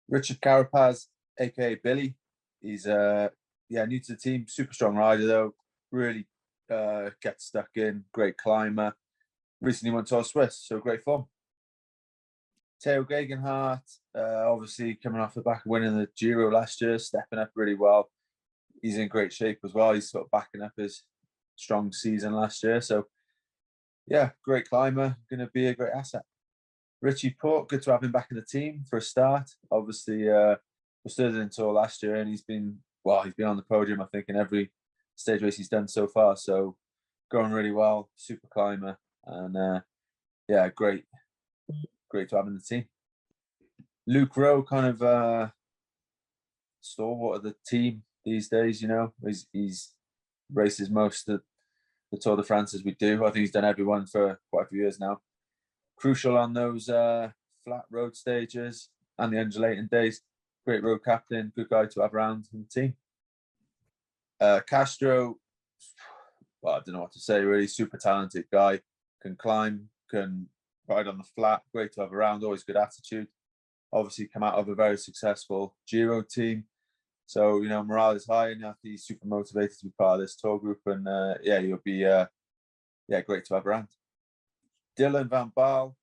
Richard Carapaz, aka Billy. He's new to the team. Super strong rider though. Really gets stuck in. Great climber. Recently went to Swiss, so great form. Theo Gegenhardt, obviously coming off the back of winning the Giro last year, stepping up really well. He's in great shape as well. He's sort of backing up his strong season last year. So yeah, great climber, going to be a great asset. Richie Porte, good to have him back in the team for a start. Obviously, was third in Tour last year, and he's been on the podium, I think, in every stage race he's done so far. So going really well, super climber, and great to have in the team. Luke Rowe, kind of stalwart of the team these days. You know, he's races most of the Tour de France as we do. I think he's done everyone for quite a few years now. Crucial on those flat road stages and the undulating days. Great road captain, good guy to have around in the team. Castro, well, I don't know what to say really. Super talented guy, can climb, can ride on the flat. Great to have around. Always good attitude. Obviously, come out of a very successful Giro team, so you know morale is high, and he's super motivated to be part of this tour group. And you'll be great to have around. Dylan Van Baal,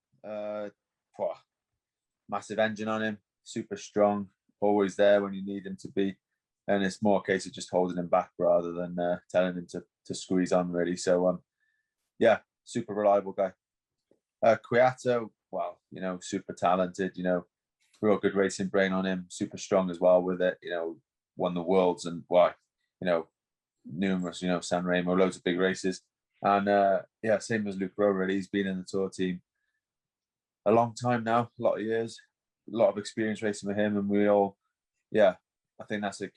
massive engine on him, super strong, always there when you need him to be, and it's more a case of just holding him back rather than telling him to squeeze on really. So super reliable guy. Kwiato, well, you know, super talented, you know, real good racing brain on him, super strong as well with it, you know, won the worlds and numerous, you know, San Remo, loads of big races. And same as Luke Rowe, really. He's been in the tour team a long time now, a lot of years, a lot of experience racing with him. And we all, I think that's a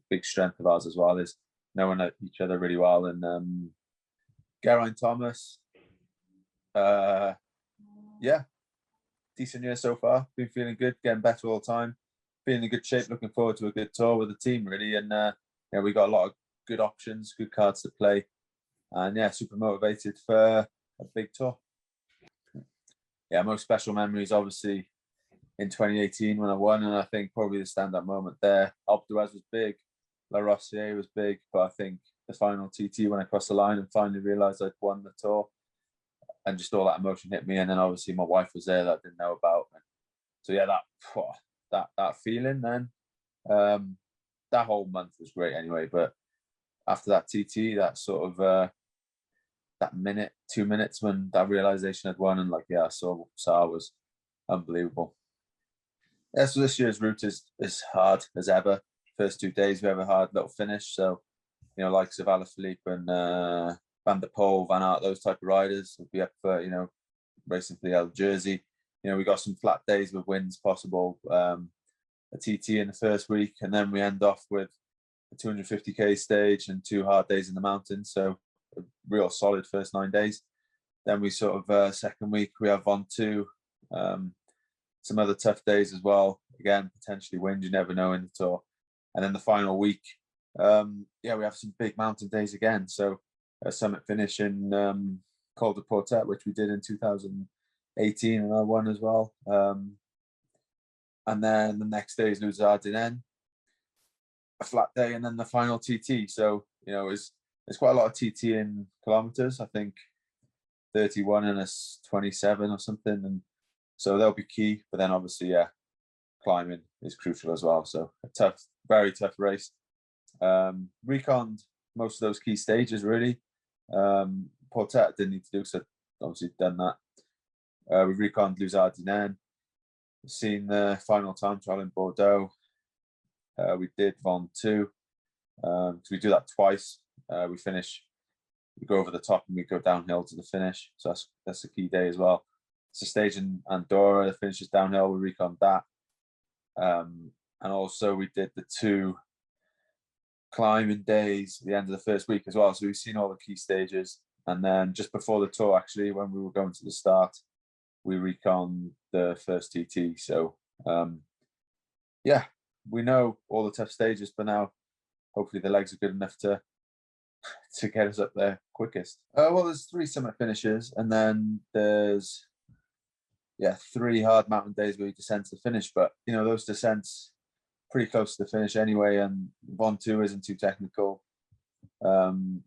big strength of ours as well, is knowing each other really well. And Geraint Thomas, decent year so far. Been feeling good, getting better all the time. Being in good shape, looking forward to a good tour with the team, really. And we got a lot of good options, good cards to play. And super motivated for a big tour. Yeah, most special memories, obviously, in 2018 when I won, and I think probably the stand-up moment there. Alpe d'Huez was big, La Rosière was big, but I think the final TT when I crossed the line and finally realised I'd won the tour, and just all that emotion hit me. And then obviously my wife was there that I didn't know about. And so that feeling then, that whole month was great anyway. But after that TT, that sort of that minute, 2 minutes when that realization had won, and I saw Saar was unbelievable. Yeah, so this year's route is hard as ever. First 2 days we have a hard little finish. So, you know, likes of Alaphilippe and Van der Poel, Van Aert, those type of riders will be up for, you know, racing for the yellow jersey. You know, we got some flat days with wins possible, a TT in the first week, and then we end off with a 250k stage and 2 hard days in the mountains. So a real solid first 9 days. Then we sort of second week we have Ventoux, some other tough days as well. Again, potentially wins, you never know in the tour. And then the final week, we have some big mountain days again. So a summit finish in Col de Portet, which we did in 2018, and I won as well. And then the next day is Les Ardennes, a flat day, and then the final TT. So, you know, it's quite a lot of TT in kilometers. I think 31 and a 27 or something, and so they'll be key. But then obviously, climbing is crucial as well. So a tough, very tough race. Reconned most of those key stages really. Portet didn't need to do, so obviously done that. We reconned Les Ardennes. Seen the final time trial in Bordeaux. We did Ventoux. So we do that twice. We go over the top and we go downhill to the finish. So that's a key day as well. It's a stage in Andorra, the finish is downhill, we reconned that. And also we did the 2 climbing days at the end of the first week as well. So we've seen all the key stages. And then just before the tour, actually, when we were going to the start, we reconned the first TT. So we know all the tough stages, but now hopefully the legs are good enough to get us up there quickest. Well, there's 3 summit finishes, and then there's 3 hard mountain days where you descend to the finish, but those descents pretty close to the finish anyway, and Ventoux isn't too technical. The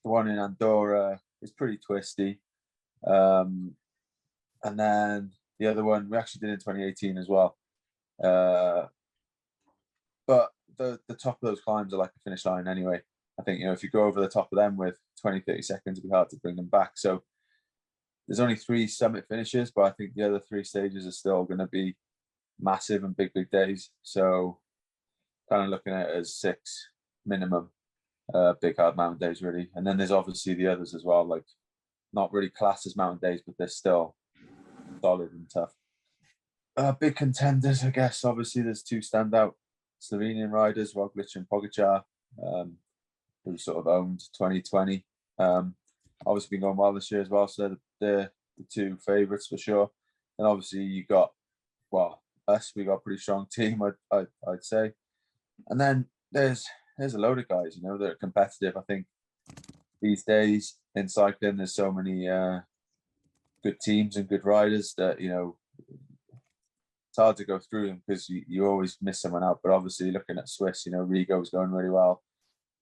one in Andorra is pretty twisty, and then the other one we actually did in 2018 as well. But the top of those climbs are like a finish line anyway. I think if you go over the top of them with 20-30 seconds, it'd be hard to bring them back. So there's only 3 summit finishes, but I think the other 3 stages are still going to be massive and big days. So kind of looking at it as 6 minimum big hard mountain days really. And then there's obviously the others as well, like not really classed as mountain days, but they're still solid and tough. Big contenders, I guess. Obviously there's 2 standout Slovenian riders, Roglic and Pogačar, who sort of owned 2020. Obviously been going well this year as well, so they're the 2 favourites for sure. And obviously you got, us, we got a pretty strong team, I'd say. And then there's a load of guys, that are competitive. I think these days in cycling, there's so many good teams and good riders that, it's hard to go through them because you always miss someone out. But obviously looking at Swiss, Rigo's going really well.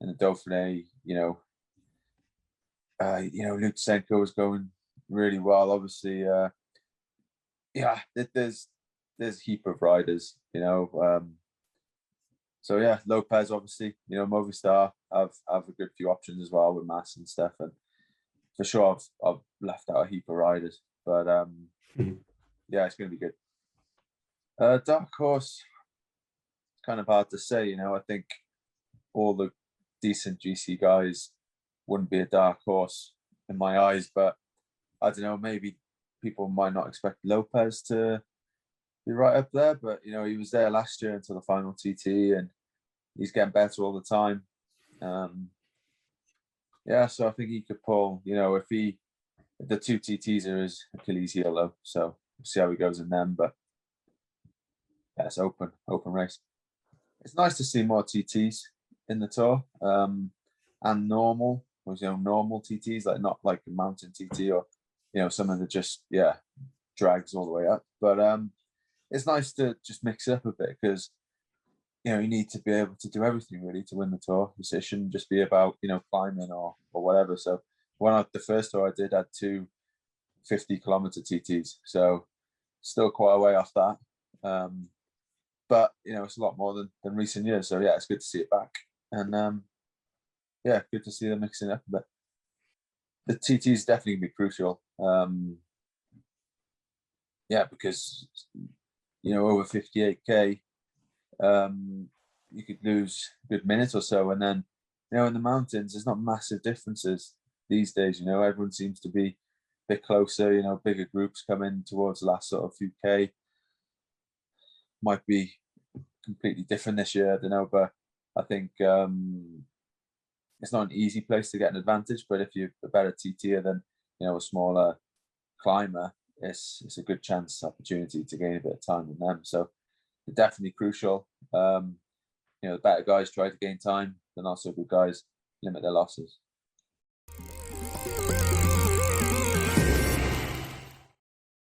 And the Dauphiné, Lutsenko is going really well. Obviously, there's a heap of riders, so yeah, Lopez obviously, Movistar have a good few options as well with Mas and stuff, and for sure I've left out a heap of riders, but yeah, it's going to be good. Dark horse, it's kind of hard to say. I think all the decent GC guys wouldn't be a dark horse in my eyes, but I don't know, maybe people might not expect Lopez to be right up there, but he was there last year until the final TT, and he's getting better all the time. So I think he could pull. If the 2 TTs are his Achilles heel, though, so we'll see how he goes in them. But yeah, it's open race. It's nice to see more TTs in the Tour, and normal TTs, like not like a mountain TT or someone that just drags all the way up. But it's nice to just mix it up a bit, because you need to be able to do everything really to win the Tour. It shouldn't just be about climbing or whatever. So the first Tour I did had 2 50-kilometer TTs, so still quite a way off that. But it's a lot more than recent years. So yeah, it's good to see it back, and good to see them mixing it up a bit. The TT is definitely going to be crucial. Because over 58k, you could lose a good minute or so, and then in the mountains there's not massive differences these days. Everyone seems to be a bit closer. Bigger groups come in towards the last sort of few k. Might be completely different this year, I don't know, but I think it's not an easy place to get an advantage, but if you're a better TTer than a smaller climber, it's a good opportunity to gain a bit of time with them. So they're definitely crucial. The better guys try to gain time, then also good guys limit their losses.